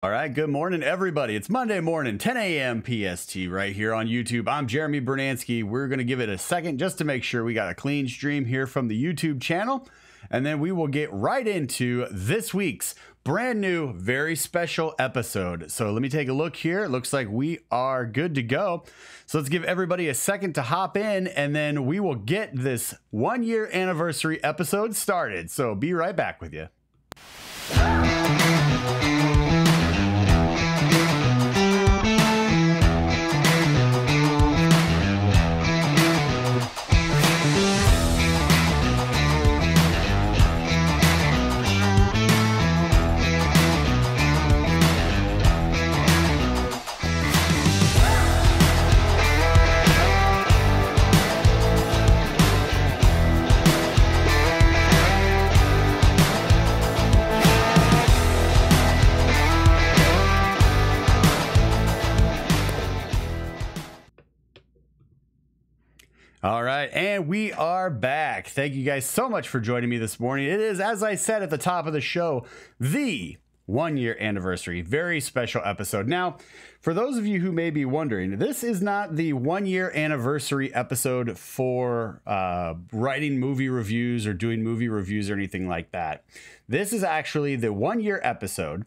All right, good morning, everybody. It's Monday morning, 10 a.m. PST right here on YouTube. I'm Jeremy Brunansky. We're going to give it a second just to make sure we got a clean stream here from the YouTube channel, and then we will get right into this week's brand new, very special episode. So let me take a look here. It looks like we are good to go. So let's give everybody a second to hop in, and then we will get this 1-year anniversary episode started. So be right back with you. All right, and we are back. Thank you guys so much for joining me this morning. It is, as I said at the top of the show, the 1-year anniversary. Very special episode. Now, for those of you who may be wondering, this is not the 1-year anniversary episode for writing movie reviews or doing movie reviews or anything like that. This is actually the 1-year episode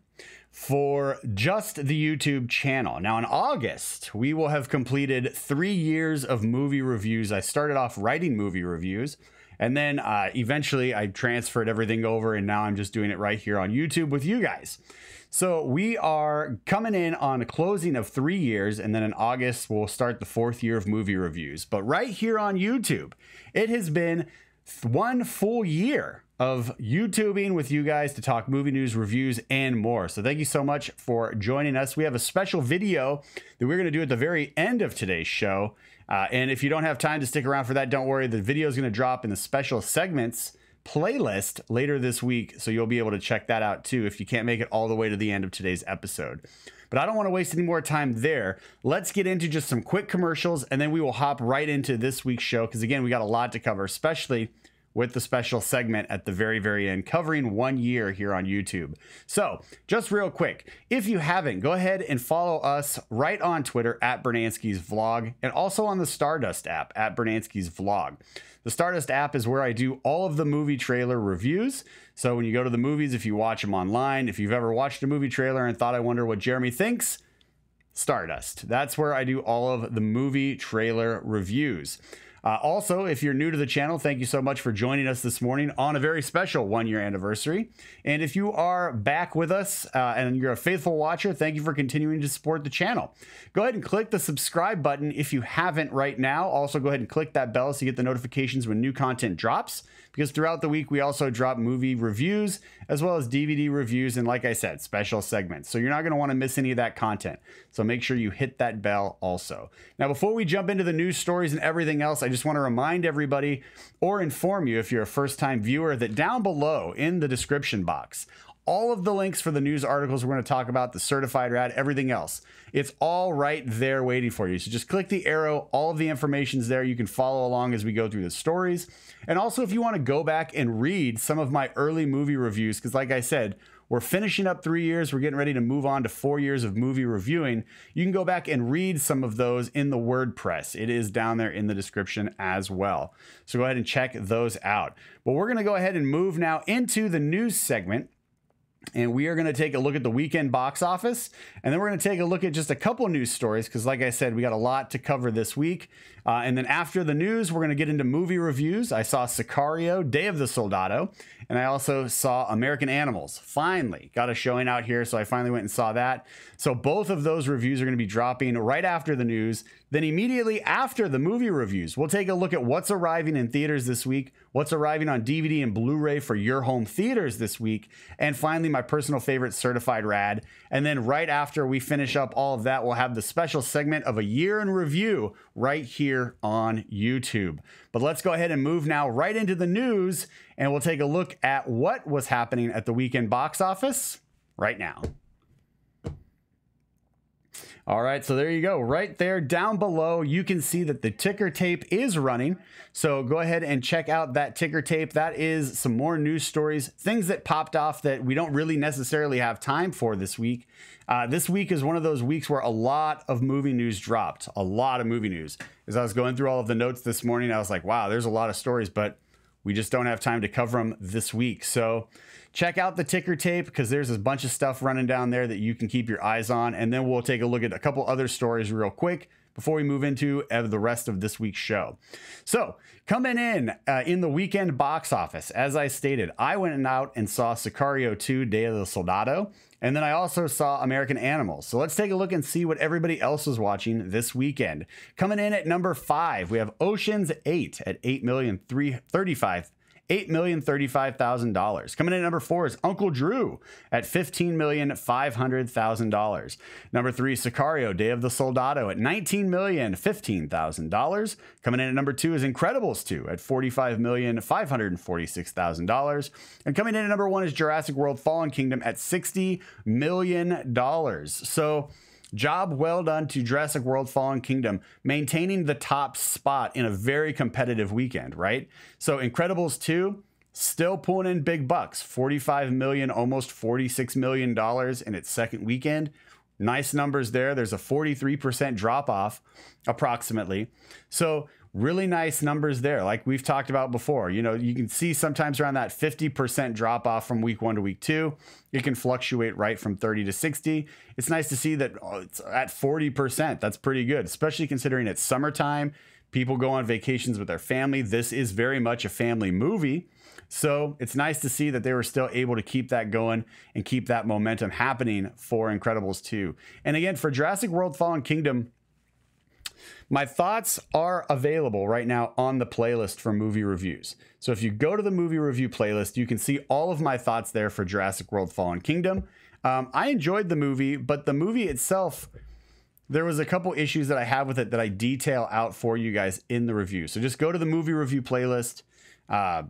for just the YouTube channel. Now in August, we will have completed 3 years of movie reviews. I started off writing movie reviews, and then eventually I transferred everything over, and now I'm just doing it right here on YouTube with you guys. So we are coming in on a closing of 3 years, and then in August, we'll start the 4th year of movie reviews. But right here on YouTube, it has been 1 full year of YouTubing with you guys to talk movie news, reviews, and more. So thank you so much for joining us. We have a special video that we're going to do at the very end of today's show. And if you don't have time to stick around for that, don't worry. The video is going to drop in the special segments playlist later this week. So you'll be able to check that out too if you can't make it all the way to the end of today's episode. But I don't want to waste any more time there. Let's get into just some quick commercials, and then we will hop right into this week's show. Because again, we got a lot to cover, especially with the special segment at the very, very end, covering 1 year here on YouTube. So just real quick, if you haven't, go ahead and follow us right on Twitter at Brunansky's Vlog, and also on the Stardust app at Brunansky's Vlog. The Stardust app is where I do all of the movie trailer reviews. So when you go to the movies, if you watch them online, if you've ever watched a movie trailer and thought, I wonder what Jeremy thinks, Stardust. That's where I do all of the movie trailer reviews. Also, if you're new to the channel, thank you so much for joining us this morning on a very special 1-year anniversary. And if you are back with us and you're a faithful watcher, thank you for continuing to support the channel. Go ahead and click the subscribe button if you haven't right now. Also, go ahead and click that bell so you get the notifications when new content drops, because throughout the week, we also drop movie reviews as well as DVD reviews. And like I said, special segments. So you're not going to want to miss any of that content. So make sure you hit that bell also. Now, before we jump into the news stories and everything else, I just want to remind everybody or inform you if you're a first-time viewer that down below in the description box, all of the links for the news articles we're going to talk about, the certified rad, everything else, it's all right there waiting for you. So just click the arrow. All of the information's there. You can follow along as we go through the stories. And also, if you want to go back and read some of my early movie reviews, because like I said, we're finishing up 3 years. We're getting ready to move on to 4 years of movie reviewing. You can go back and read some of those in the WordPress. It is down there in the description as well. So go ahead and check those out. But we're going to go ahead and move now into the news segment. And we are going to take a look at the weekend box office. And then we're going to take a look at just a couple news stories, because like I said, we got a lot to cover this week. And then after the news, we're going to get into movie reviews. I saw Sicario, Day of the Soldado, and I also saw American Animals. Finally got a showing out here, so I finally went and saw that. So both of those reviews are going to be dropping right after the news. Then immediately after the movie reviews, we'll take a look at what's arriving in theaters this week, what's arriving on DVD and Blu-ray for your home theaters this week, and finally my personal favorite, certified rad. And then right after we finish up all of that, we'll have the special segment of a year in review right here on YouTube. But let's go ahead and move now right into the news, and we'll take a look at what was happening at the weekend box office right now. All right, so there you go. Right there down below, you can see that the ticker tape is running. So go ahead and check out that ticker tape. That is some more news stories, things that popped off that we don't really necessarily have time for this week. This week is one of those weeks where a lot of movie news dropped, a lot of movie news. As I was going through all of the notes this morning, I was like, wow, there's a lot of stories, but we just don't have time to cover them this week. So check out the ticker tape because there's a bunch of stuff running down there that you can keep your eyes on. And then we'll take a look at a couple other stories real quick before we move into the rest of this week's show. So coming in the weekend box office, as I stated, I went out and saw Sicario 2, Day of the Soldado. And then I also saw American Animals. So let's take a look and see what everybody else was watching this weekend. Coming in at number 5, we have Ocean's 8 at $8,035,000. Coming in at number 4 is Uncle Drew at $15,500,000. Number 3, Sicario, Day of the Soldado at $19,015,000. Coming in at number 2 is Incredibles 2 at $45,546,000. And coming in at number 1 is Jurassic World Fallen Kingdom at $60 million. So job well done to Jurassic World Fallen Kingdom, maintaining the top spot in a very competitive weekend, right? So Incredibles 2 still pulling in big bucks, $45 million, almost $46 million in its second weekend. Nice numbers there. There's a 43% drop off approximately. So really nice numbers there. Like we've talked about before, you know, you can see sometimes around that 50% drop off from week 1 to week 2. It can fluctuate right from 30 to 60. It's nice to see that it's at 40%. That's pretty good, especially considering it's summertime. People go on vacations with their family. This is very much a family movie. So it's nice to see that they were still able to keep that going and keep that momentum happening for Incredibles 2. And again, for Jurassic World Fallen Kingdom, my thoughts are available right now on the playlist for movie reviews. So if you go to the movie review playlist, you can see all of my thoughts there for Jurassic World Fallen Kingdom. I enjoyed the movie, but the movie itself, there was a couple issues that I have with it that I detail out for you guys in the review. So just go to the movie review playlist,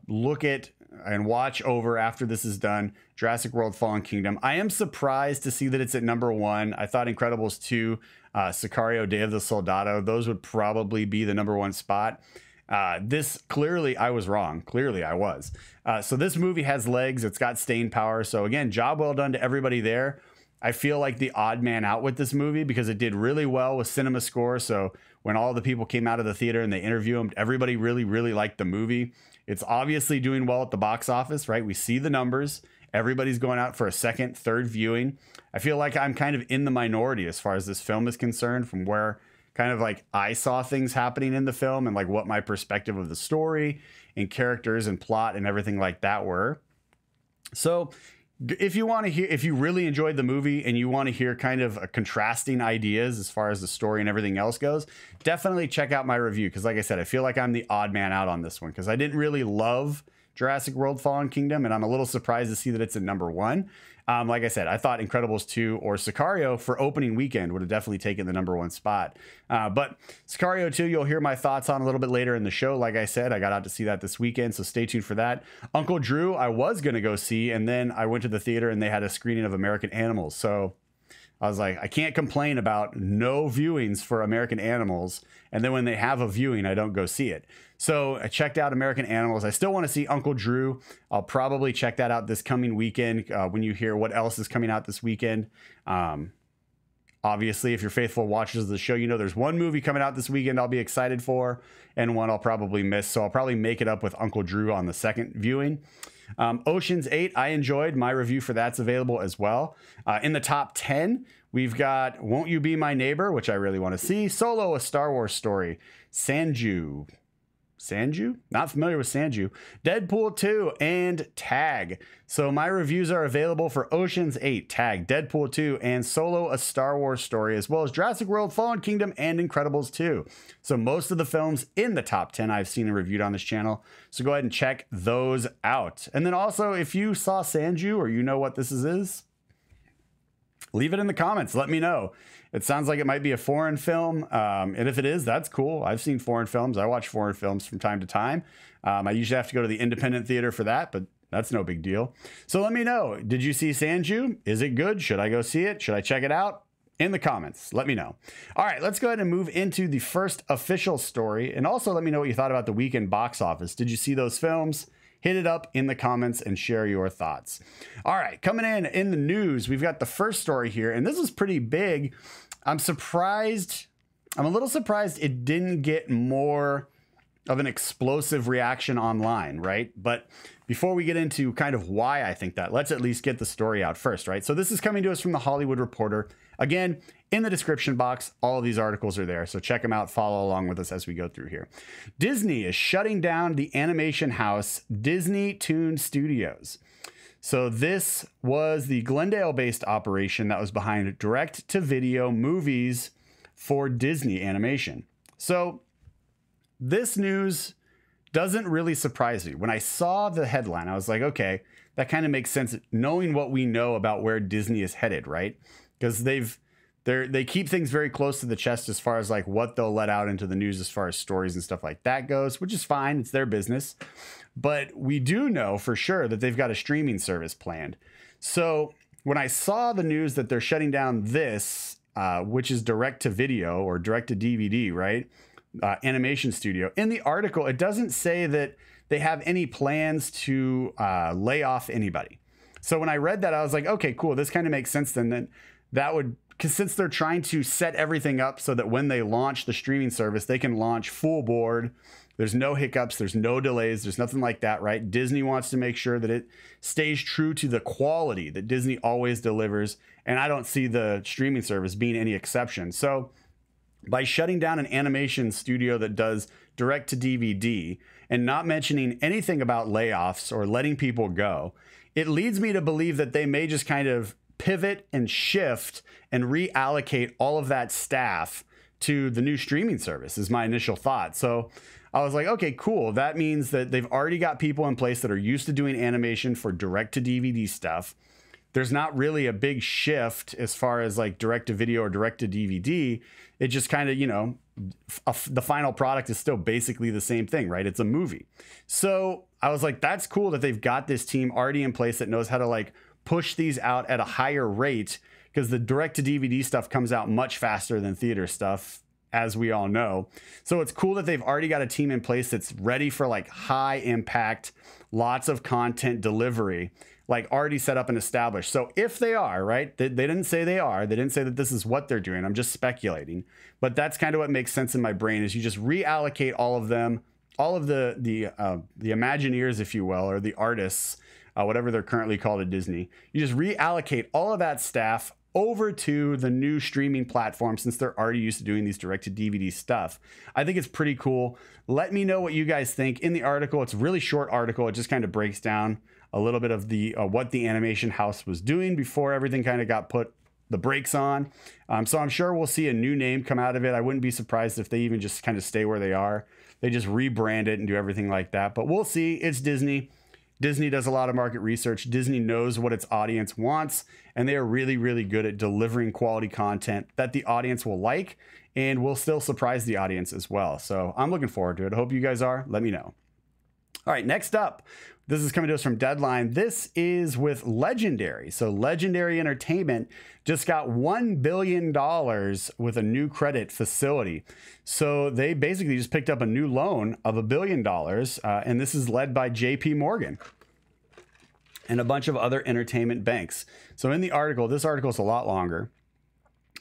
look at and watch over after this is done, Jurassic World Fallen Kingdom. I am surprised to see that it's at number 1. I thought Incredibles 2, Sicario, Day of the Soldado, those would probably be the number 1 spot. This clearly I was wrong. Clearly I was. So this movie has legs. It's got staying power. So again, job well done to everybody there. I feel like the odd man out with this movie because it did really well with Cinema Score. So when all the people came out of the theater and they interviewed them, everybody really, really liked the movie. It's obviously doing well at the box office, right? We see the numbers. Everybody's going out for a second, third viewing. I feel like I'm kind of in the minority as far as this film is concerned, from where kind of like I saw things happening in the film and like what my perspective of the story and characters and plot and everything like that were. So if you want to hear, if you really enjoyed the movie and you want to hear kind of a contrasting ideas as far as the story and everything else goes, definitely check out my review. Because like I said, I feel like I'm the odd man out on this one because I didn't really love Jurassic World Fallen Kingdom, and I'm a little surprised to see that it's at number 1. Like I said, I thought Incredibles 2 or Sicario for opening weekend would have definitely taken the number 1 spot. But Sicario 2, you'll hear my thoughts on a little bit later in the show. Like I said, I got out to see that this weekend, so stay tuned for that. Uncle Drew, I was going to go see, and then I went to the theater and they had a screening of American Animals. So I was like, I can't complain about no viewings for American Animals. And then when they have a viewing, I don't go see it. So I checked out American Animals. I still want to see Uncle Drew. I'll probably check that out this coming weekend when you hear what else is coming out this weekend. Obviously, if you're faithful watchers of the show, you know there's one movie coming out this weekend I'll be excited for and one I'll probably miss. So I'll probably make it up with Uncle Drew on the second viewing. Ocean's 8, I enjoyed. My review for that's available as well. In the top 10, we've got Won't You Be My Neighbor, which I really want to see. Solo, A Star Wars Story. Sanju? Not familiar with Sanju. Deadpool 2 and Tag. So my reviews are available for Ocean's 8, Tag, Deadpool 2, and Solo, A Star Wars Story, as well as Jurassic World Fallen Kingdom and Incredibles 2. So most of the films in the top 10 I've seen and reviewed on this channel. So go ahead and check those out. And then also, if you saw Sanju or you know what this is, leave it in the comments. Let me know. It sounds like it might be a foreign film. And if it is, that's cool. I've seen foreign films. I watch foreign films from time to time. I usually have to go to the independent theater for that, but that's no big deal. So let me know. Did you see Sanju? Is it good? Should I go see it? Should I check it out? in the comments. Let me know. All right, let's go ahead and move into the first official story. And also let me know what you thought about the weekend box office. Did you see those films? Hit it up in the comments and share your thoughts. All right, coming in the news, we've got the first story here, and this is pretty big. I'm a little surprised it didn't get more of an explosive reaction online, right? But before we get into kind of why I think that, let's at least get the story out first, right? So this is coming to us from the Hollywood Reporter. Again, in the description box, all of these articles are there. So check them out, follow along with us as we go through here. Disney is shutting down the animation house Disney Toon Studios. So this was the Glendale-based operation that was behind direct-to-video movies for Disney Animation. So this news doesn't really surprise me. When I saw the headline, I was like, okay, that kind of makes sense knowing what we know about where Disney is headed, right? Because they keep things very close to the chest as far as like what they'll let out into the news as far as stories and stuff like that goes, which is fine. It's their business. But we do know for sure that they've got a streaming service planned. So when I saw the news that they're shutting down this, which is direct to video or direct to DVD, right? Animation studio. In the article, it doesn't say that they have any plans to lay off anybody. So when I read that, I was like, okay, cool. This kind of makes sense then. That would, because since they're trying to set everything up so that when they launch the streaming service, they can launch full board. There's no hiccups. There's no delays. There's nothing like that, right? Disney wants to make sure that it stays true to the quality that Disney always delivers. And I don't see the streaming service being any exception. So by shutting down an animation studio that does direct to DVD and not mentioning anything about layoffs or letting people go, it leads me to believe that they may just kind of pivot and shift and reallocate all of that staff to the new streaming service is my initial thought. So I was like, okay, cool. That means that they've already got people in place that are used to doing animation for direct to DVD stuff. There's not really a big shift as far as like direct to video or direct to DVD. It just kind of, you know, the final product is still basically the same thing, right? It's a movie. So I was like, that's cool that they've got this team already in place that knows how to like push these out at a higher rate, because the direct to DVD stuff comes out much faster than theater stuff, as we all know. So it's cool that they've already got a team in place that's ready for like high impact, lots of content delivery, like already set up and established. So if they are, right, they didn't say they are, they didn't say that this is what they're doing. I'm just speculating, but that's kind of what makes sense in my brain is you just reallocate all of them, all of the Imagineers, if you will, or the artists, whatever they're currently called at Disney. You just reallocate all of that staff over to the new streaming platform since they're already used to doing these direct to DVD stuff. I think it's pretty cool. Let me know what you guys think in the article. It's a really short article. It just kind of breaks down a little bit of the what the animation house was doing before everything kind of got put the brakes on. So I'm sure we'll see a new name come out of it. I wouldn't be surprised if they even just kind of stay where they are. They just rebrand it and do everything like that. But we'll see. It's Disney. Disney does a lot of market research. Disney knows what its audience wants, and they are really, really good at delivering quality content that the audience will like and will still surprise the audience as well. So I'm looking forward to it. I hope you guys are. Let me know. All right, next up, this is coming to us from Deadline. This is with Legendary. So Legendary Entertainment just got $1 billion with a new credit facility. So they basically just picked up a new loan of $1 billion. And this is led by JP Morgan and a bunch of other entertainment banks. So in the article, this article is a lot longer.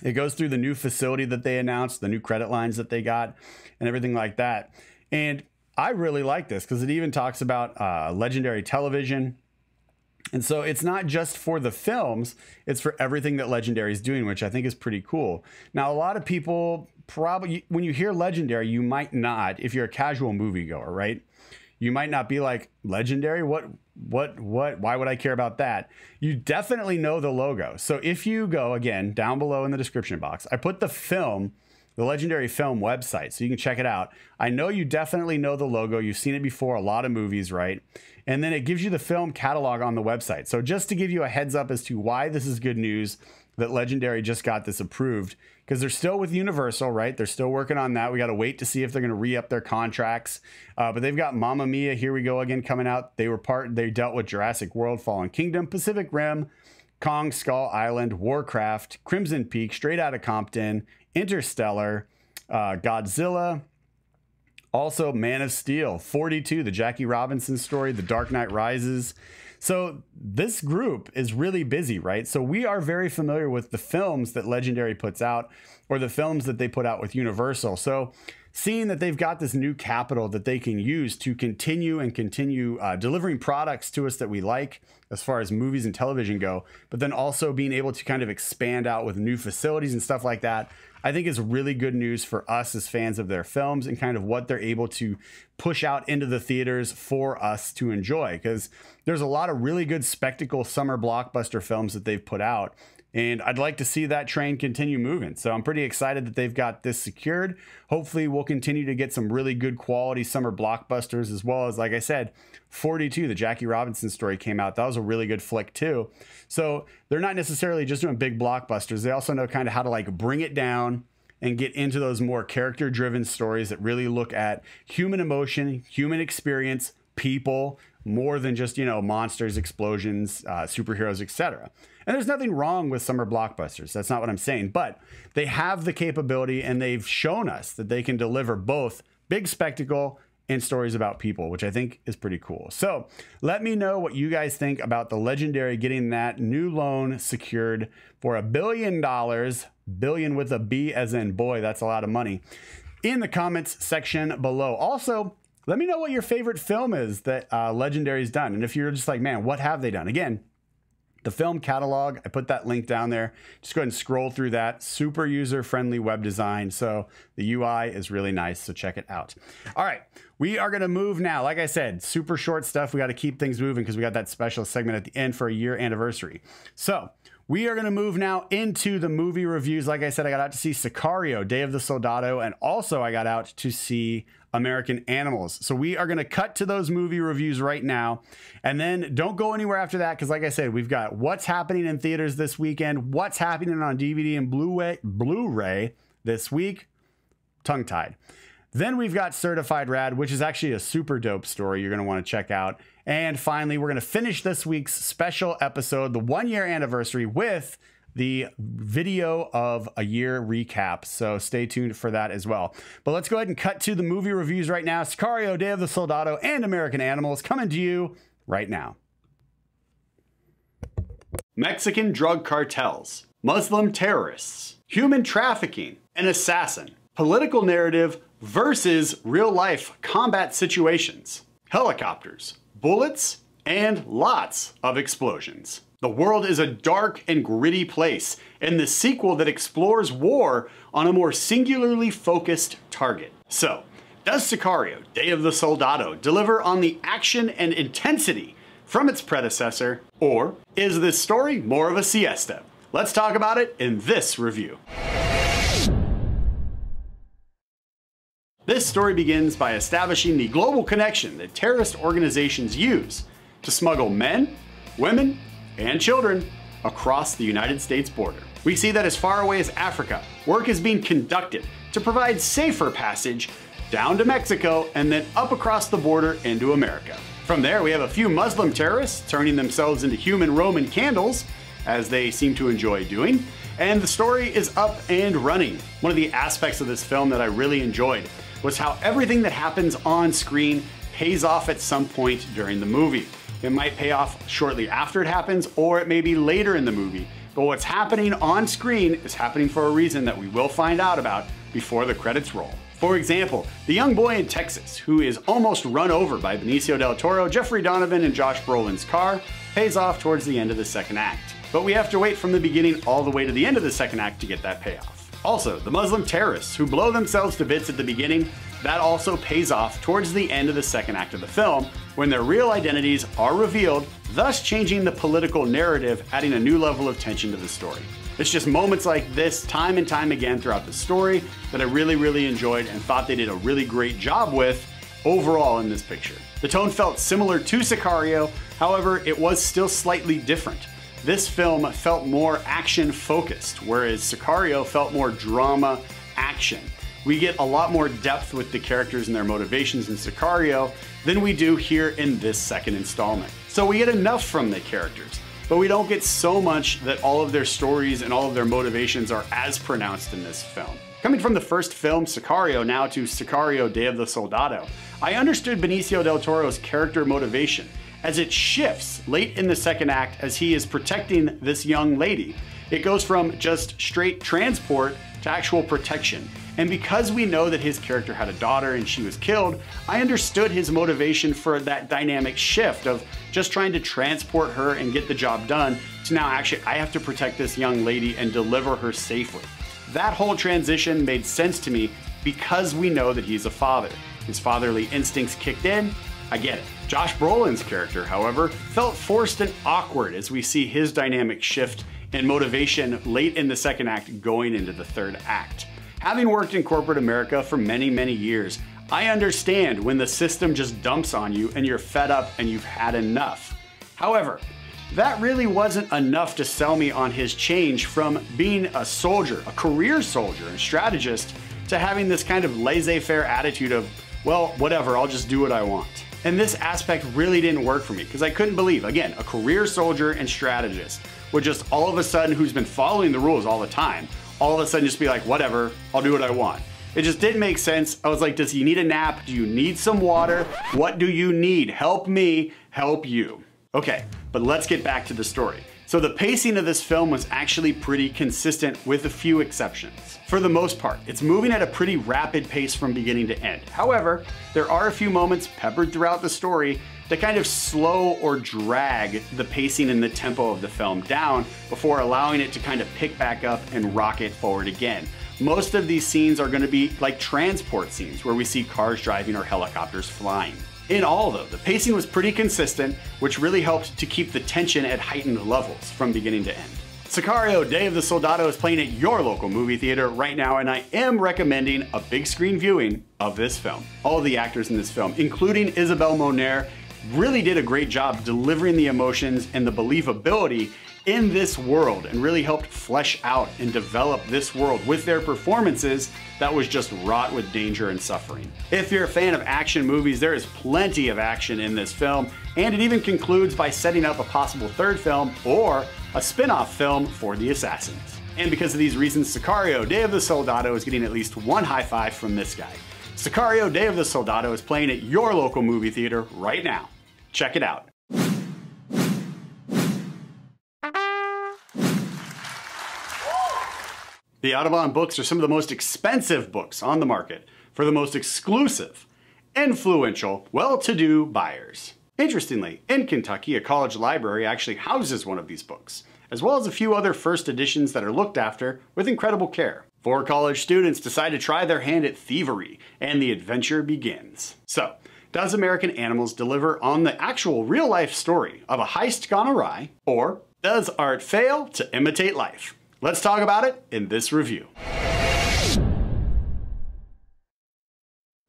It goes through the new facility that they announced, the new credit lines that they got, and everything like that. And I really like this because it even talks about Legendary Television. And so it's not just for the films, it's for everything that Legendary is doing, which I think is pretty cool. Now, a lot of people probably, when you hear Legendary, you might not, if you're a casual moviegoer, right? You might not be like, Legendary? What? Why would I care about that? You definitely know the logo. So if you go, again, down below in the description box, I put the film, the Legendary Film website, so you can check it out. I know you definitely know the logo. You've seen it before, a lot of movies, right? And then it gives you the film catalog on the website. So just to give you a heads up as to why this is good news that Legendary just got this approved, because they're still with Universal, right? They're still working on that. We got to wait to see if they're going to re-up their contracts. But they've got Mamma Mia, Here We Go Again coming out. They dealt with Jurassic World, Fallen Kingdom, Pacific Rim, Kong Skull Island, Warcraft, Crimson Peak, Straight Outta Compton, Interstellar, Godzilla, also Man of Steel, 42, the Jackie Robinson story, The Dark Knight Rises. So this group is really busy, right? So we are very familiar with the films that Legendary puts out, or the films that they put out with Universal. So seeing that they've got this new capital that they can use to continue delivering products to us that we like as far as movies and television go, but then also being able to kind of expand out with new facilities and stuff like that, I think is really good news for us as fans of their films and kind of what they're able to push out into the theaters for us to enjoy. Because there's a lot of really good spectacle summer blockbuster films that they've put out, and I'd like to see that train continue moving. So I'm pretty excited that they've got this secured. Hopefully we'll continue to get some really good quality summer blockbusters, as well as, like I said, 42, the Jackie Robinson story came out. That was a really good flick too. So they're not necessarily just doing big blockbusters. They also know kind of how to like bring it down and get into those more character-driven stories that really look at human emotion, human experience, people, more than just, you know, monsters, explosions, superheroes, etc. And there's nothing wrong with summer blockbusters. That's not what I'm saying. But they have the capability, and they've shown us that they can deliver both big spectacle and stories about people, which I think is pretty cool. So let me know what you guys think about the Legendary getting that new loan secured for $1 billion, billion with a B as in boy, that's a lot of money, in the comments section below. Also, let me know what your favorite film is that Legendary's done. And if you're just like, man, what have they done? Again, the film catalog, I put that link down there. Just go ahead and scroll through that. Super user-friendly web design. So the UI is really nice, so check it out. All right, we are gonna move now. Like I said, super short stuff. We gotta keep things moving because we got that special segment at the end for a year anniversary. So we are gonna move now into the movie reviews. Like I said, I got out to see Sicario, Day of the Soldado, and also I got out to see American Animals. So we are going to cut to those movie reviews right now, and then don't go anywhere after that, because like I said, we've got what's happening in theaters this weekend, what's happening on DVD and Blu-ray this week, tongue-tied. Then we've got Certified Rad, which is actually a super dope story you're going to want to check out. And finally, we're going to finish this week's special episode, the 1-year anniversary, with the video of a year recap. So stay tuned for that as well. But let's go ahead and cut to the movie reviews right now. Sicario, Day of the Soldado, and American Animals coming to you right now. Mexican drug cartels, Muslim terrorists, human trafficking, an assassin, political narrative versus real-life combat situations, helicopters, bullets, and lots of explosions. The world is a dark and gritty place, and the sequel that explores war on a more singularly focused target. So, does Sicario, Day of the Soldado, deliver on the action and intensity from its predecessor, or is this story more of a siesta? Let's talk about it in this review. This story begins by establishing the global connection that terrorist organizations use to smuggle men, women, and children across the United States border. We see that as far away as Africa, work is being conducted to provide safer passage down to Mexico and then up across the border into America. From there, we have a few Muslim terrorists turning themselves into human Roman candles, as they seem to enjoy doing, and the story is up and running. One of the aspects of this film that I really enjoyed was how everything that happens on screen pays off at some point during the movie. It might pay off shortly after it happens, or it may be later in the movie. But what's happening on screen is happening for a reason that we will find out about before the credits roll. For example, the young boy in Texas, who is almost run over by Benicio del Toro, Jeffrey Donovan, and Josh Brolin's car, pays off towards the end of the second act. But we have to wait from the beginning all the way to the end of the second act to get that payoff. Also, the Muslim terrorists who blow themselves to bits at the beginning, that also pays off towards the end of the second act of the film, when their real identities are revealed, thus changing the political narrative, adding a new level of tension to the story. It's just moments like this time and time again throughout the story that I really enjoyed and thought they did a really great job with overall in this picture. The tone felt similar to Sicario, however, it was still slightly different. This film felt more action focused, whereas Sicario felt more drama action. We get a lot more depth with the characters and their motivations in Sicario than we do here in this second installment. So we get enough from the characters, but we don't get so much that all of their stories and all of their motivations are as pronounced in this film. Coming from the first film, Sicario, now to Sicario, Day of the Soldado, I understood Benicio del Toro's character motivation as it shifts late in the second act as he is protecting this young lady. It goes from just straight transport to actual protection. And because we know that his character had a daughter and she was killed, I understood his motivation for that dynamic shift of just trying to transport her and get the job done to now actually I have to protect this young lady and deliver her safely. That whole transition made sense to me because we know that he's a father. His fatherly instincts kicked in. I get it. Josh Brolin's character, however, felt forced and awkward as we see his dynamic shift and motivation late in the second act going into the third act. Having worked in corporate America for many, many years, I understand when the system just dumps on you and you're fed up and you've had enough. However, that really wasn't enough to sell me on his change from being a soldier, a career soldier and strategist, to having this kind of laissez-faire attitude of, well, whatever, I'll just do what I want. And this aspect really didn't work for me because I couldn't believe, again, a career soldier and strategist would just all of a sudden, who's been following the rules all the time, all of a sudden just be like, whatever, I'll do what I want. It just didn't make sense. I was like, does he need a nap? Do you need some water? What do you need? Help me, help you. Okay, but let's get back to the story. So the pacing of this film was actually pretty consistent with a few exceptions. For the most part, it's moving at a pretty rapid pace from beginning to end. However, there are a few moments peppered throughout the story that kind of slow or drag the pacing and the tempo of the film down before allowing it to kind of pick back up and rocket forward again. Most of these scenes are going to be like transport scenes where we see cars driving or helicopters flying. In all though, the pacing was pretty consistent, which really helped to keep the tension at heightened levels from beginning to end. Sicario, Day of the Soldado is playing at your local movie theater right now, and I am recommending a big screen viewing of this film. All of the actors in this film, including Isabel Moner, really did a great job delivering the emotions and the believability in this world and really helped flesh out and develop this world with their performances that was just wrought with danger and suffering. If you're a fan of action movies, there is plenty of action in this film, and it even concludes by setting up a possible third film or a spin-off film for the assassins. And because of these reasons, Sicario, Day of the Soldado is getting at least one high five from this guy. Sicario, Day of the Soldado is playing at your local movie theater right now. Check it out. The Audubon books are some of the most expensive books on the market for the most exclusive, influential, well-to-do buyers. Interestingly, in Kentucky, a college library actually houses one of these books, as well as a few other first editions that are looked after with incredible care. 4 college students decide to try their hand at thievery, and the adventure begins. So, does American Animals deliver on the actual real-life story of a heist gone awry, or does art fail to imitate life? Let's talk about it in this review.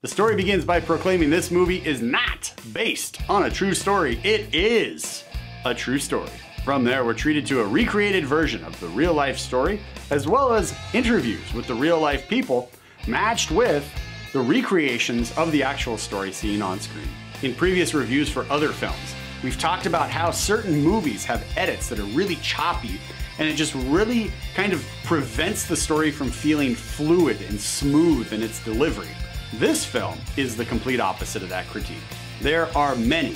The story begins by proclaiming this movie is not based on a true story. It is a true story. From there, we're treated to a recreated version of the real-life story, as well as interviews with the real-life people, matched with the recreations of the actual story seen on screen. In previous reviews for other films, we've talked about how certain movies have edits that are really choppy, and it just really kind of prevents the story from feeling fluid and smooth in its delivery. This film is the complete opposite of that critique. There are many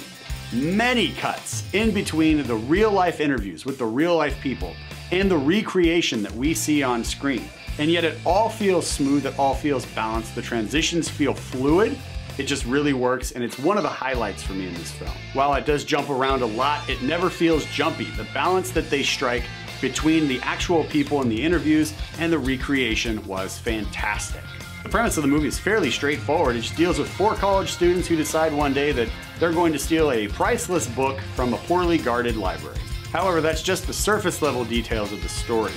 cuts in between the real-life interviews with the real-life people and the recreation that we see on screen. And yet it all feels smooth, it all feels balanced, the transitions feel fluid, it just really works, and it's one of the highlights for me in this film. While it does jump around a lot, it never feels jumpy. The balance that they strike between the actual people in the interviews and the recreation was fantastic. The premise of the movie is fairly straightforward. It just deals with 4 college students who decide one day that they're going to steal a priceless book from a poorly guarded library. However, that's just the surface level details of the story.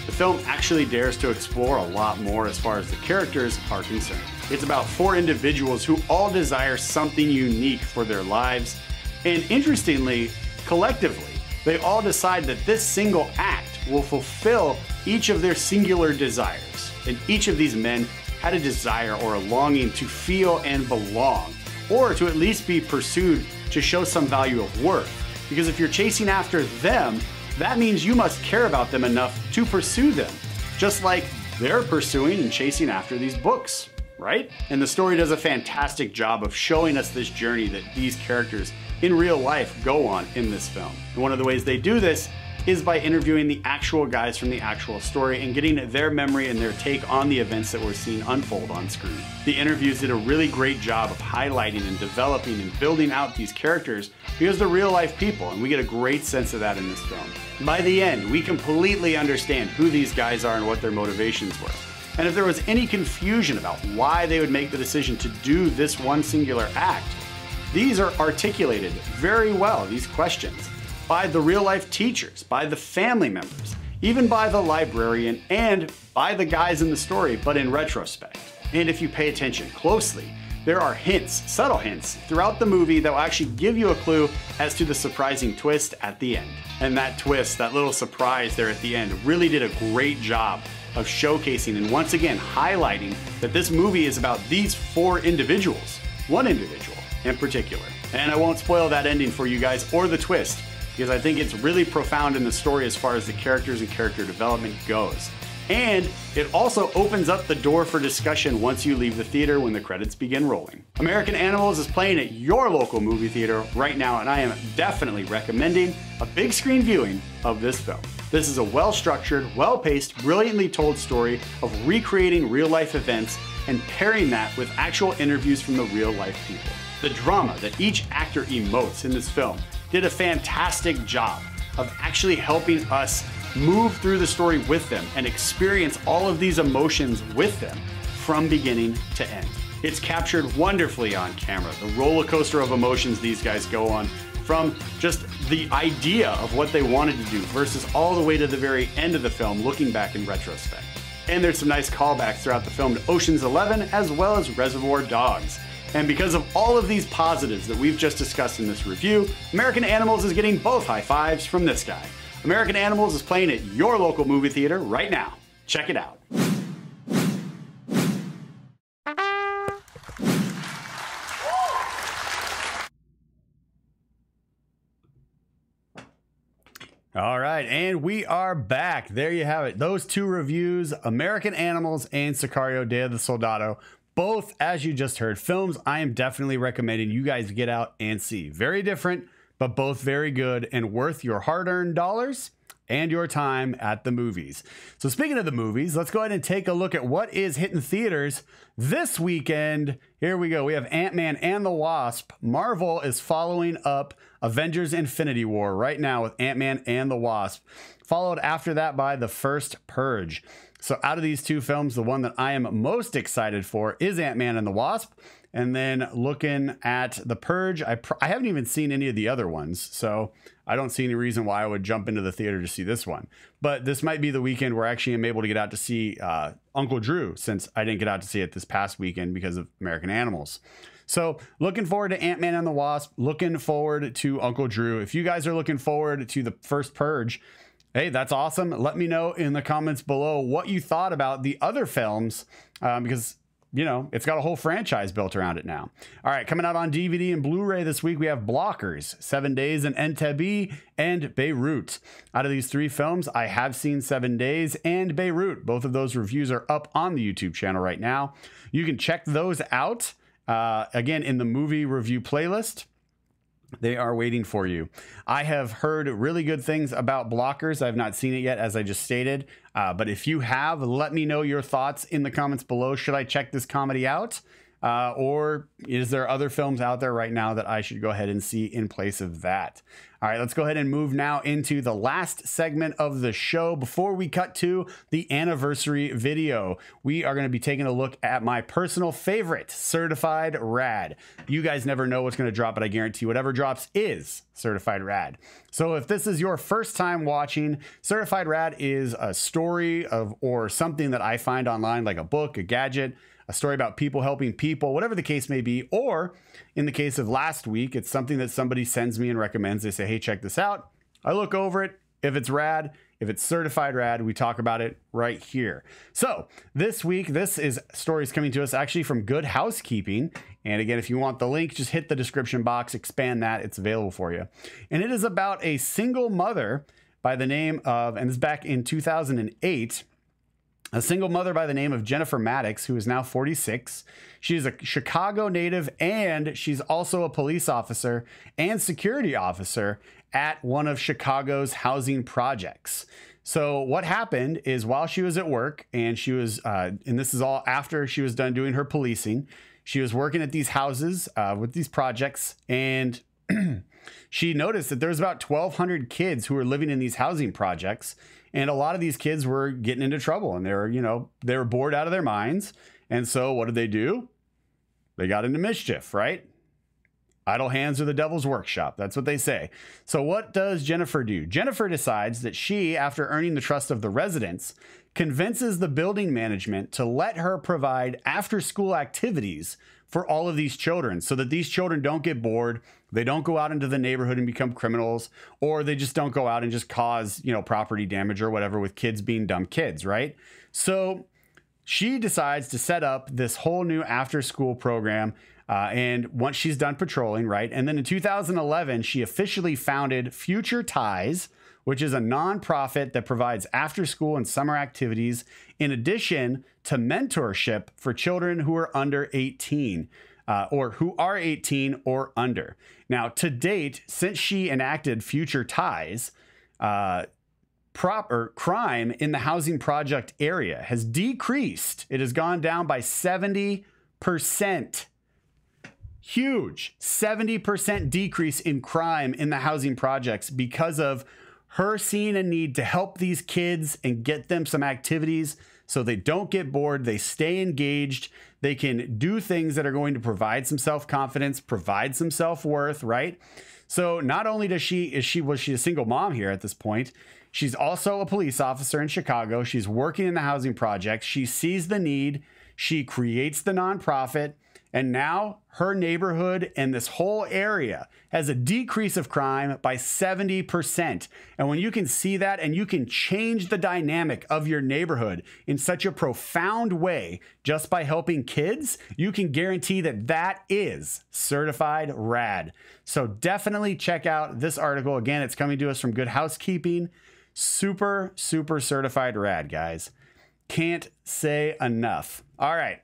The film actually dares to explore a lot more as far as the characters are concerned. It's about 4 individuals who all desire something unique for their lives, and interestingly, collectively, they all decide that this single act will fulfill each of their singular desires. And each of these men had a desire or a longing to feel and belong, or to at least be pursued to show some value of worth. Because if you're chasing after them, that means you must care about them enough to pursue them, just like they're pursuing and chasing after these books, right? And the story does a fantastic job of showing us this journey that these characters in real life go on in this film. And one of the ways they do this is by interviewing the actual guys from the actual story and getting their memory and their take on the events that we're seeing unfold on screen. The interviews did a really great job of highlighting and developing and building out these characters because they're real life people, and we get a great sense of that in this film. By the end, we completely understand who these guys are and what their motivations were. And if there was any confusion about why they would make the decision to do this one singular act, these are articulated very well, these questions, by the real life teachers, by the family members, even by the librarian, and by the guys in the story, but in retrospect. And if you pay attention closely, there are hints, subtle hints, throughout the movie that will actually give you a clue as to the surprising twist at the end. And that twist, that little surprise there at the end, really did a great job of showcasing and once again highlighting that this movie is about these four individuals, one individual in particular. And I won't spoil that ending for you guys or the twist, because I think it's really profound in the story as far as the characters and character development goes. And it also opens up the door for discussion once you leave the theater when the credits begin rolling. American Animals is playing at your local movie theater right now, and I am definitely recommending a big screen viewing of this film. This is a well-structured, well-paced, brilliantly told story of recreating real-life events and pairing that with actual interviews from the real-life people. The drama that each actor emotes in this film did a fantastic job of actually helping us move through the story with them and experience all of these emotions with them from beginning to end. It's captured wonderfully on camera, the roller coaster of emotions these guys go on, from just the idea of what they wanted to do versus all the way to the very end of the film, looking back in retrospect. And there's some nice callbacks throughout the film to Ocean's 11 as well as Reservoir Dogs. And because of all of these positives that we've just discussed in this review, American Animals is getting both high fives from this guy. American Animals is playing at your local movie theater right now. Check it out. All right, and we are back. There you have it. Those two reviews, American Animals and Sicario, Day of the Soldado. Both, as you just heard, films I am definitely recommending you guys get out and see. Very different, but both very good and worth your hard-earned dollars and your time at the movies. So speaking of the movies, let's go ahead and take a look at what is hitting theaters this weekend. Here we go. We have Ant-Man and the Wasp. Marvel is following up Avengers Infinity War right now with Ant-Man and the Wasp, followed after that by The First Purge. So out of these two films, the one that I am most excited for is Ant-Man and the Wasp. And then looking at The Purge, I haven't even seen any of the other ones, so I don't see any reason why I would jump into the theater to see this one. But this might be the weekend where actually I'm able to get out to see Uncle Drew, since I didn't get out to see it this past weekend because of American Animals. So looking forward to Ant-Man and the Wasp, looking forward to Uncle Drew. If you guys are looking forward to The First Purge, hey, that's awesome. Let me know in the comments below what you thought about the other films, because, you know, it's got a whole franchise built around it now. All right, coming out on DVD and Blu-ray this week, we have Blockers, 7 Days in Entebbe, and Beirut. Out of these three films, I have seen 7 Days and Beirut. Both of those reviews are up on the YouTube channel right now. You can check those out, again, in the movie review playlist. They are waiting for you. I have heard really good things about Blockers. I've not seen it yet, as I just stated. But if you have, let me know your thoughts in the comments below. Should I check this comedy out? Or is there other films out there right now that I should go ahead and see in place of that? All right, let's go ahead and move now into the last segment of the show before we cut to the anniversary video. We are going to be taking a look at my personal favorite, Certified Rad. You guys never know what's going to drop, but I guarantee whatever drops is Certified Rad. So if this is your first time watching, Certified Rad is a story of or something that I find online, like a book, a gadget, a story about people helping people, whatever the case may be. Or in the case of last week, it's something that somebody sends me and recommends. They say, hey, check this out. I look over it. If it's rad, if it's certified rad, we talk about it right here. So this week, this is stories coming to us actually from Good Housekeeping. And again, if you want the link, just hit the description box, expand that. It's available for you. And it is about a single mother by the name of, and this is back in 2008, a single mother by the name of Jennifer Maddox, who is now 46. She's a Chicago native, and she's also a police officer and security officer at one of Chicago's housing projects. So what happened is while she was at work, and she was, and this is all after she was done doing her policing, she was working at these houses with these projects, and she noticed that there was about 1,200 kids who were living in these housing projects. And a lot of these kids were getting into trouble, and they were, they were bored out of their minds. And so what did they do? They got into mischief, right? Idle hands are the devil's workshop. That's what they say. So what does Jennifer do? Jennifer decides that she, after earning the trust of the residents, convinces the building management to let her provide after-school activities for all of these children so that these children don't get bored. They don't go out into the neighborhood and become criminals, or they just don't go out and just cause, property damage or whatever with kids being dumb kids, right? So she decides to set up this whole new after-school program. And once she's done patrolling, right? And then in 2011, she officially founded Future Ties, which is a nonprofit that provides after-school and summer activities in addition to mentorship for children who are under 18. Or who are 18 or under. Now, to date, since she enacted Future Ties, crime in the housing project area has decreased. It has gone down by 70%. Huge 70% decrease in crime in the housing projects because of her seeing a need to help these kids and get them some activities so they don't get bored, they stay engaged, they can do things that are going to provide some self-confidence, provide some self-worth, right? So not only was she a single mom here at this point, she's also a police officer in Chicago. She's working in the housing project. She sees the need. She creates the nonprofit. And now her neighborhood and this whole area has a decrease of crime by 70%. And when you can see that and you can change the dynamic of your neighborhood in such a profound way just by helping kids, you can guarantee that that is certified rad. So definitely check out this article. Again, it's coming to us from Good Housekeeping. Super, super certified rad, guys. Can't say enough. All right.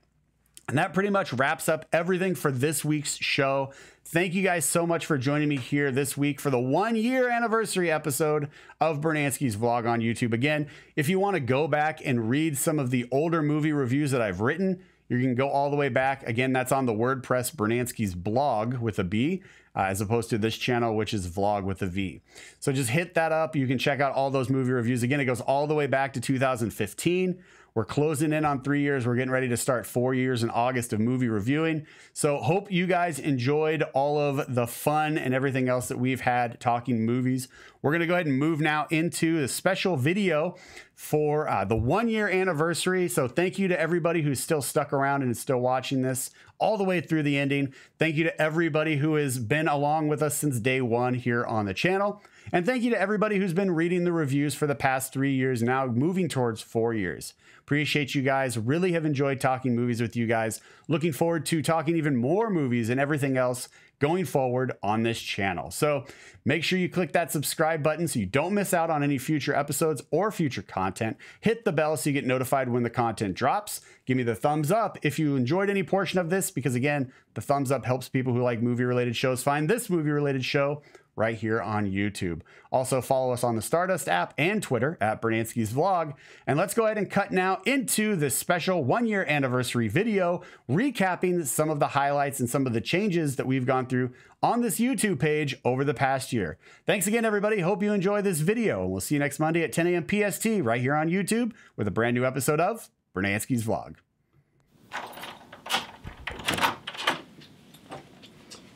And that pretty much wraps up everything for this week's show. Thank you guys so much for joining me here this week for the 1-year anniversary episode of Brunansky's vlog on YouTube. Again, if you want to go back and read some of the older movie reviews that I've written, you can go all the way back. Again, that's on the WordPress Brunansky's blog with a B, as opposed to this channel, which is vlog with a V. So just hit that up. You can check out all those movie reviews. Again, it goes all the way back to 2015. We're closing in on 3 years. We're getting ready to start 4 years in August of movie reviewing. So hope you guys enjoyed all of the fun and everything else that we've had talking movies. We're going to go ahead and move now into the special video for the 1-year anniversary. So thank you to everybody who's still stuck around and is still watching this all the way through the ending. Thank you to everybody who has been along with us since day one here on the channel. And thank you to everybody who's been reading the reviews for the past 3 years, now moving towards 4 years. Appreciate you guys. Really have enjoyed talking movies with you guys. Looking forward to talking even more movies and everything else going forward on this channel. So make sure you click that subscribe button so you don't miss out on any future episodes or future content. Hit the bell so you get notified when the content drops. Give me the thumbs up if you enjoyed any portion of this, because again, the thumbs up helps people who like movie related shows find this movie related show right here on YouTube. Also follow us on the Stardust app and Twitter at Brunansky's Vlog. And let's go ahead and cut now into this special 1-year anniversary video, recapping some of the highlights and some of the changes that we've gone through on this YouTube page over the past year. Thanks again, everybody. Hope you enjoy this video. We'll see you next Monday at 10 a.m. PST right here on YouTube with a brand new episode of Brunansky's Vlog.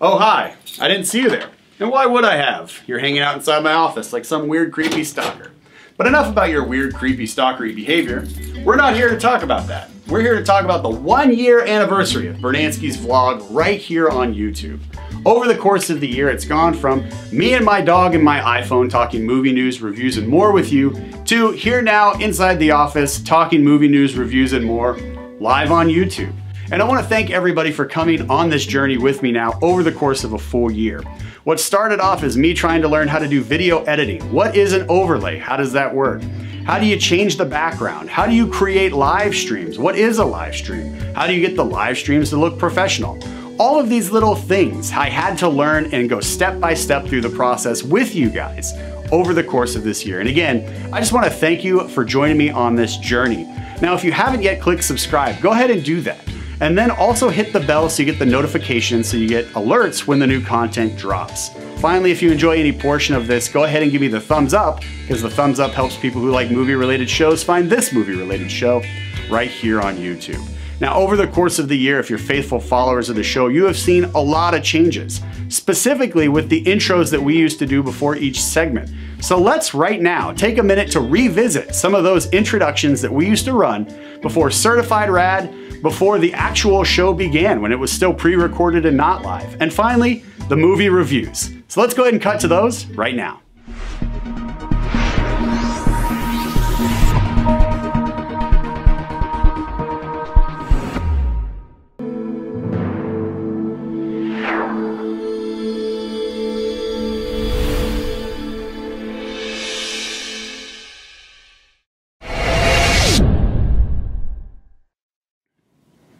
Oh, hi. I didn't see you there. And why would I have? You're hanging out inside my office like some weird, creepy stalker. But enough about your weird, creepy, stalkery behavior. We're not here to talk about that. We're here to talk about the 1-year anniversary of Brunansky's Vlog right here on YouTube. Over the course of the year, it's gone from me and my dog and my iPhone talking movie news, reviews, and more with you, to here now inside the office talking movie news, reviews, and more live on YouTube. And I want to thank everybody for coming on this journey with me now over the course of a full year. What started off as me trying to learn how to do video editing. What is an overlay? How does that work? How do you change the background? How do you create live streams? What is a live stream? How do you get the live streams to look professional? All of these little things I had to learn and go step by step through the process with you guys over the course of this year. And again, I just want to thank you for joining me on this journey. Now, if you haven't yet clicked subscribe, go ahead and do that. And then also hit the bell so you get the notifications so you get alerts when the new content drops. Finally, if you enjoy any portion of this, go ahead and give me the thumbs up, because the thumbs up helps people who like movie-related shows find this movie-related show right here on YouTube. Now, over the course of the year, if you're faithful followers of the show, you have seen a lot of changes, specifically with the intros that we used to do before each segment. So let's right now take a minute to revisit some of those introductions that we used to run before Certified Rad, before the actual show began, when it was still pre-recorded and not live. And finally, the movie reviews. So let's go ahead and cut to those right now.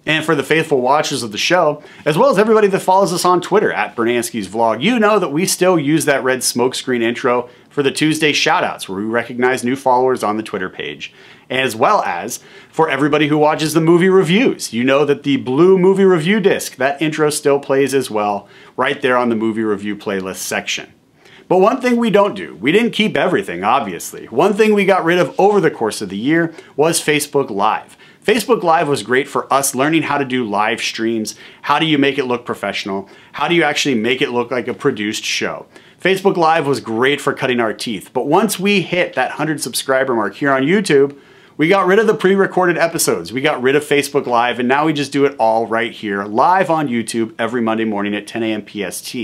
And for the faithful watchers of the show, as well as everybody that follows us on Twitter at Brunansky's Vlog, you know that we still use that red smokescreen intro for the Tuesday shoutouts, where we recognize new followers on the Twitter page. As well as for everybody who watches the movie reviews, you know that the blue movie review disc, that intro still plays as well, right there on the movie review playlist section. But one thing we don't do, we didn't keep everything, obviously. One thing we got rid of over the course of the year was Facebook Live. Facebook Live was great for us learning how to do live streams. How do you make it look professional? How do you actually make it look like a produced show? Facebook Live was great for cutting our teeth, but once we hit that 100 subscriber mark here on YouTube, we got rid of the pre-recorded episodes. We got rid of Facebook Live, and now we just do it all right here, live on YouTube every Monday morning at 10 a.m. PST.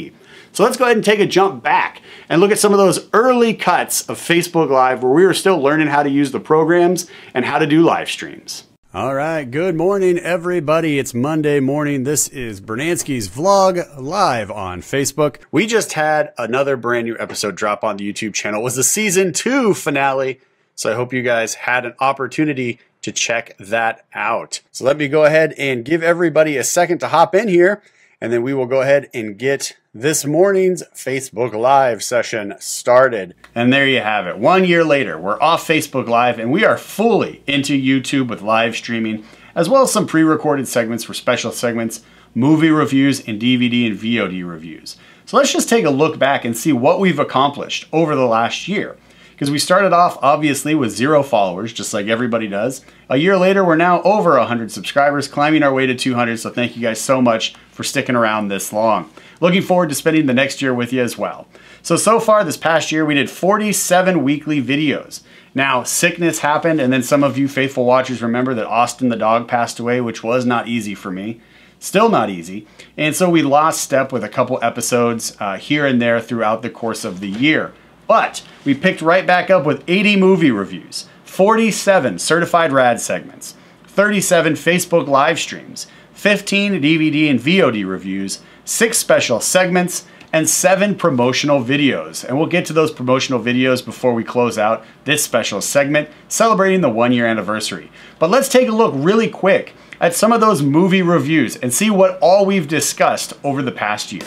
So let's go ahead and take a jump back and look at some of those early cuts of Facebook Live where we were still learning how to use the programs and how to do live streams. All right, good morning, everybody. It's Monday morning. This is Brunansky's Vlog live on Facebook. We just had another brand new episode drop on the YouTube channel. It was the season 2 finale, so I hope you guys had an opportunity to check that out. So let me go ahead and give everybody a second to hop in here, and then we will go ahead and get this morning's Facebook Live session started. And there you have it. 1 year later, we're off Facebook Live and we are fully into YouTube with live streaming, as well as some pre-recorded segments for special segments, movie reviews, and DVD and VOD reviews. So let's just take a look back and see what we've accomplished over the last year. Because we started off, obviously, with 0 followers, just like everybody does. A year later, we're now over 100 subscribers, climbing our way to 200, so thank you guys so much for sticking around this long. Looking forward to spending the next year with you as well. So far this past year, we did 47 weekly videos. Now, sickness happened, and then some of you faithful watchers remember that Austin the dog passed away, which was not easy for me. Still not easy. And so we lost step with a couple episodes here and there throughout the course of the year. But we picked right back up with 80 movie reviews, 47 certified rad segments, 37 Facebook live streams, 15 DVD and VOD reviews, 6 special segments, and 7 promotional videos. And we'll get to those promotional videos before we close out this special segment celebrating the 1-year anniversary. But let's take a look really quick at some of those movie reviews and see what all we've discussed over the past year.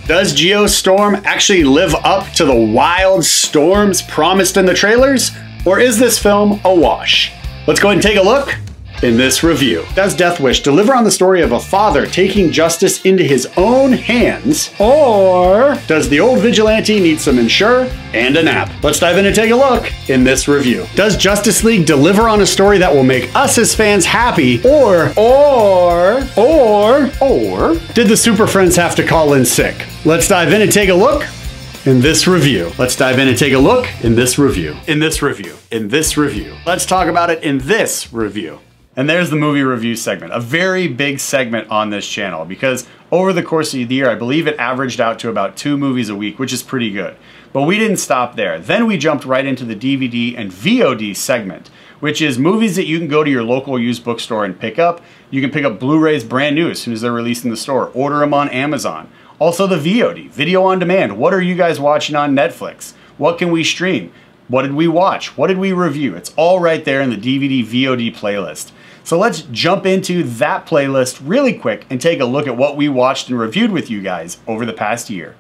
Does Geostorm actually live up to the wild storms promised in the trailers? Or is this film a wash? Let's go ahead and take a look in this review. Does Death Wish deliver on the story of a father taking justice into his own hands? Or does the old vigilante need some insure and a nap? Let's dive in and take a look in this review. Does Justice League deliver on a story that will make us as fans happy? Or did the Super Friends have to call in sick? Let's dive in and take a look in this review. Let's dive in and take a look in this review. In this review. In this review. Let's talk about it in this review. And there's the movie review segment, a very big segment on this channel because over the course of the year, I believe it averaged out to about 2 movies a week, which is pretty good. But we didn't stop there. Then we jumped right into the DVD and VOD segment, which is movies that you can go to your local used bookstore and pick up. You can pick up Blu-rays brand new as soon as they're released in the store. Order them on Amazon. Also the VOD, video on demand. What are you guys watching on Netflix? What can we stream? What did we watch? What did we review? It's all right there in the DVD VOD playlist. So let's jump into that playlist really quick and take a look at what we watched and reviewed with you guys over the past year.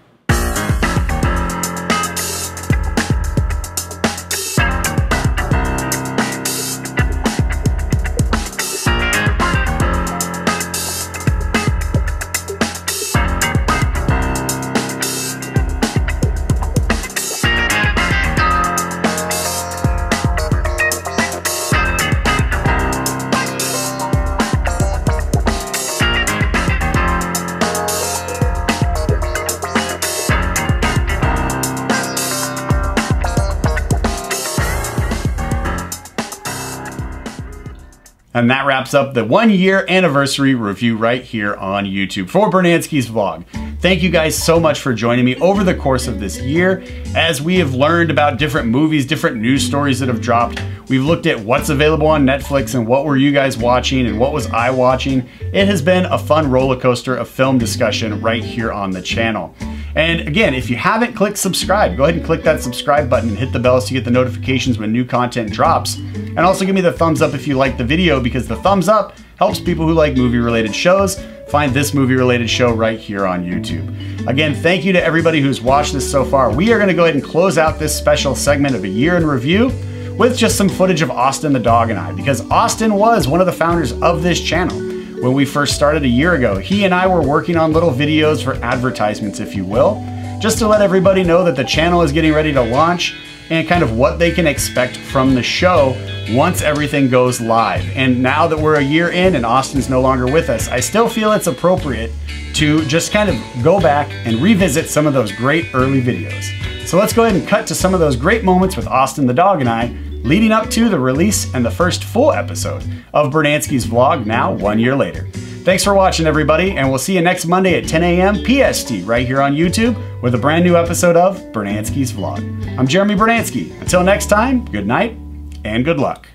And that wraps up the 1 year anniversary review right here on YouTube for Brunansky's vlog. Thank you guys so much for joining me over the course of this year as we have learned about different movies, different news stories that have dropped. We've looked at what's available on Netflix and what were you guys watching and what was I watching. It has been a fun roller coaster of film discussion right here on the channel. And again, if you haven't clicked subscribe, go ahead and click that subscribe button and hit the bell so you get the notifications when new content drops. And also give me the thumbs up if you like the video, because the thumbs up helps people who like movie-related shows find this movie-related show right here on YouTube. Again, thank you to everybody who's watched this so far. We are gonna go ahead and close out this special segment of a year in review with just some footage of Austin the dog and I, because Austin was one of the founders of this channel. When we first started a year ago, he and I were working on little videos for advertisements, if you will, just to let everybody know that the channel is getting ready to launch and kind of what they can expect from the show once everything goes live. And now that we're a year in and Austin's no longer with us, I still feel it's appropriate to just kind of go back and revisit some of those great early videos. So let's go ahead and cut to some of those great moments with Austin the dog and I, leading up to the release and the first full episode of Brunansky's vlog now 1 year later. Thanks for watching, everybody, and we'll see you next Monday at 10 a.m. PST right here on YouTube with a brand new episode of Brunansky's vlog. I'm Jeremy Brunansky. Until next time, good night and good luck.